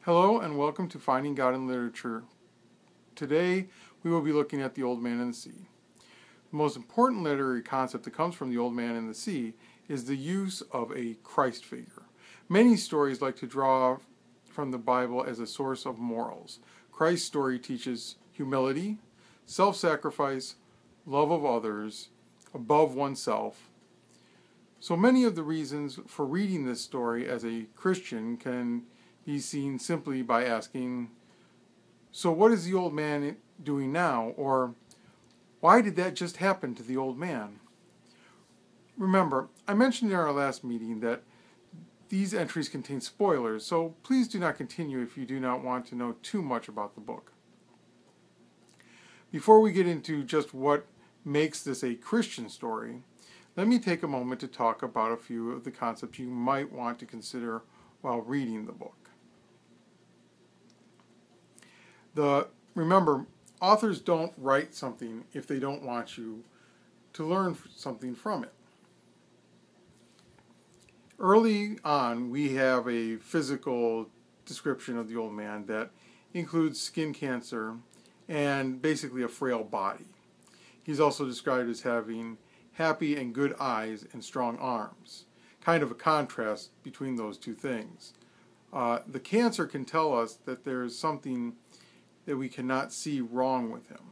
Hello and welcome to Finding God in Literature. Today we will be looking at The Old Man and the Sea. The most important literary concept that comes from The Old Man and the Sea is the use of a Christ figure. Many stories like to draw from the Bible as a source of morals. Christ's story teaches humility, self-sacrifice, love of others, above oneself. So many of the reasons for reading this story as a Christian can be seen simply by asking, so what is the old man doing now? Or why did that just happen to the old man? Remember, I mentioned in our last meeting that these entries contain spoilers, so please do not continue if you do not want to know too much about the book. Before we get into just what makes this a Christian story, let me take a moment to talk about a few of the concepts you might want to consider while reading the book. Remember, authors don't write something if they don't want you to learn something from it. Early on, we have a physical description of the old man that includes skin cancer and basically a frail body. He's also described as having happy and good eyes and strong arms, kind of a contrast between those two things. The cancer can tell us that there's something that we cannot see wrong with him.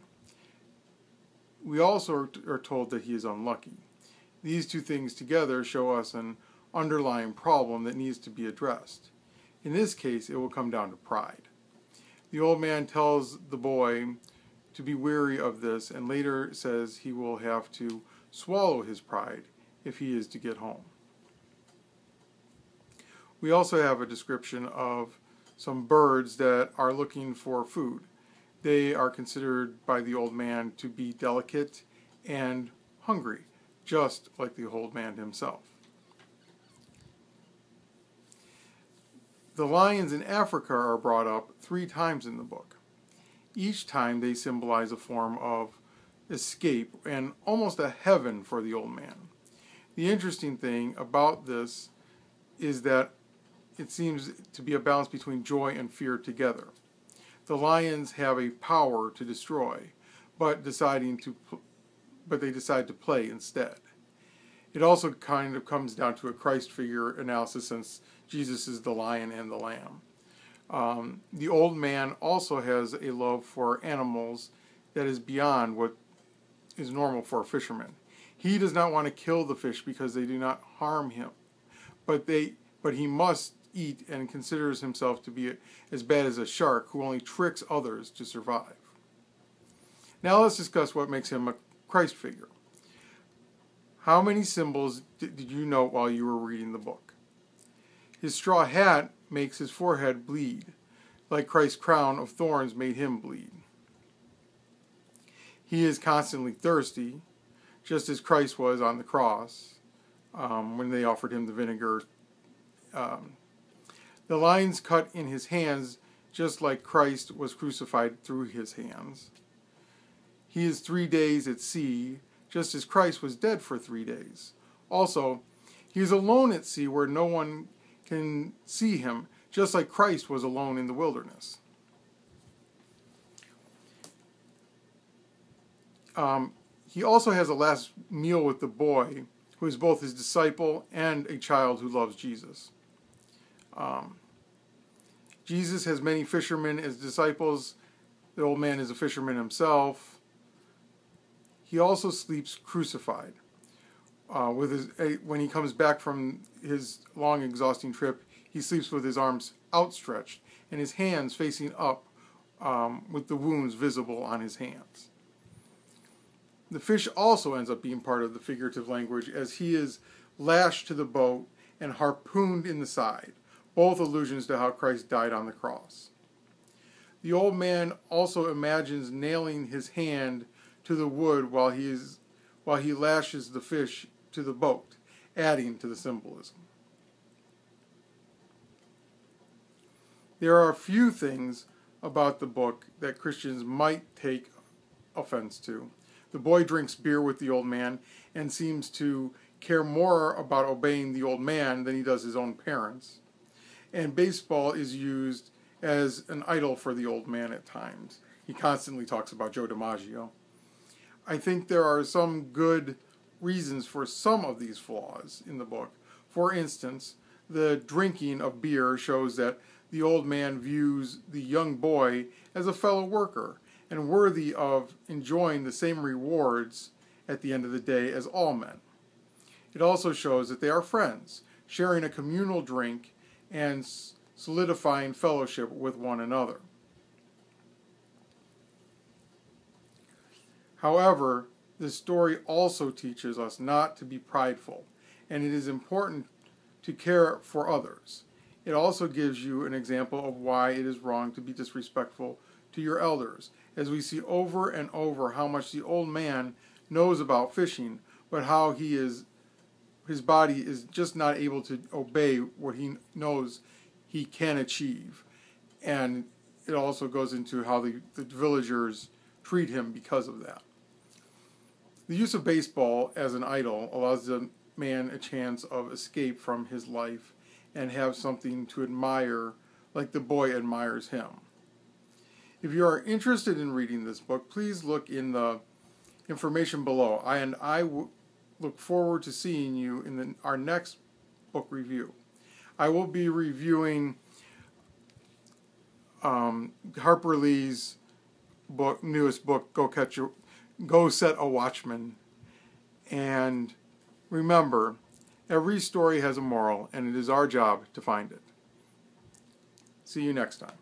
We also are told that he is unlucky. These two things together show us an underlying problem that needs to be addressed. In this case, it will come down to pride. The old man tells the boy to be wary of this and later says he will have to swallow his pride if he is to get home. We also have a description of some birds that are looking for food. They are considered by the old man to be delicate and hungry, just like the old man himself. The lions in Africa are brought up 3 times in the book. Each time they symbolize a form of escape and almost a heaven for the old man. The interesting thing about this is that it seems to be a balance between joy and fear together. The lions have a power to destroy, but they decide to play instead. It also kind of comes down to a Christ figure analysis since Jesus is the lion and the lamb. The old man also has a love for animals that is beyond what is normal for a fisherman. He does not want to kill the fish because they do not harm him, but he must eat and considers himself to be as bad as a shark who only tricks others to survive. Now let's discuss what makes him a Christ figure. How many symbols did you note while you were reading the book? His straw hat makes his forehead bleed, like Christ's crown of thorns made him bleed. He is constantly thirsty, just as Christ was on the cross when they offered him the vinegar. The lines cut in his hands, just like Christ was crucified through his hands. He is 3 days at sea, just as Christ was dead for 3 days. Also, he is alone at sea where no one can see him, just like Christ was alone in the wilderness. He also has a last meal with the boy, who is both his disciple and a child who loves Jesus. Jesus has many fishermen as disciples. The old man is a fisherman himself. He also sleeps crucified. When he comes back from his long, exhausting trip, he sleeps with his arms outstretched and his hands facing up with the wounds visible on his hands. The fish also ends up being part of the figurative language as he is lashed to the boat and harpooned in the side, both allusions to how Christ died on the cross. The old man also imagines nailing his hand to the wood while he lashes the fish to the boat, adding to the symbolism. There are a few things about the book that Christians might take offense to. The boy drinks beer with the old man and seems to care more about obeying the old man than he does his own parents. And baseball is used as an idol for the old man at times. He constantly talks about Joe DiMaggio. I think there are some good reasons for some of these flaws in the book. For instance, the drinking of beer shows that the old man views the young boy as a fellow worker and worthy of enjoying the same rewards at the end of the day as all men. It also shows that they are friends, sharing a communal drink and solidifying fellowship with one another. However, this story also teaches us not to be prideful, and it is important to care for others. It also gives you an example of why it is wrong to be disrespectful to your elders, as we see over and over how much the old man knows about fishing, but how his body is just not able to obey what he knows he can achieve. And it also goes into how the villagers treat him because of that. The use of baseball as an idol allows the man a chance of escape from his life and have something to admire like the boy admires him. If you are interested in reading this book, please look in the information below. I look forward to seeing you in our next book review. I will be reviewing Harper Lee's newest book, Go Set a Watchman. And remember, every story has a moral, and it is our job to find it. See you next time.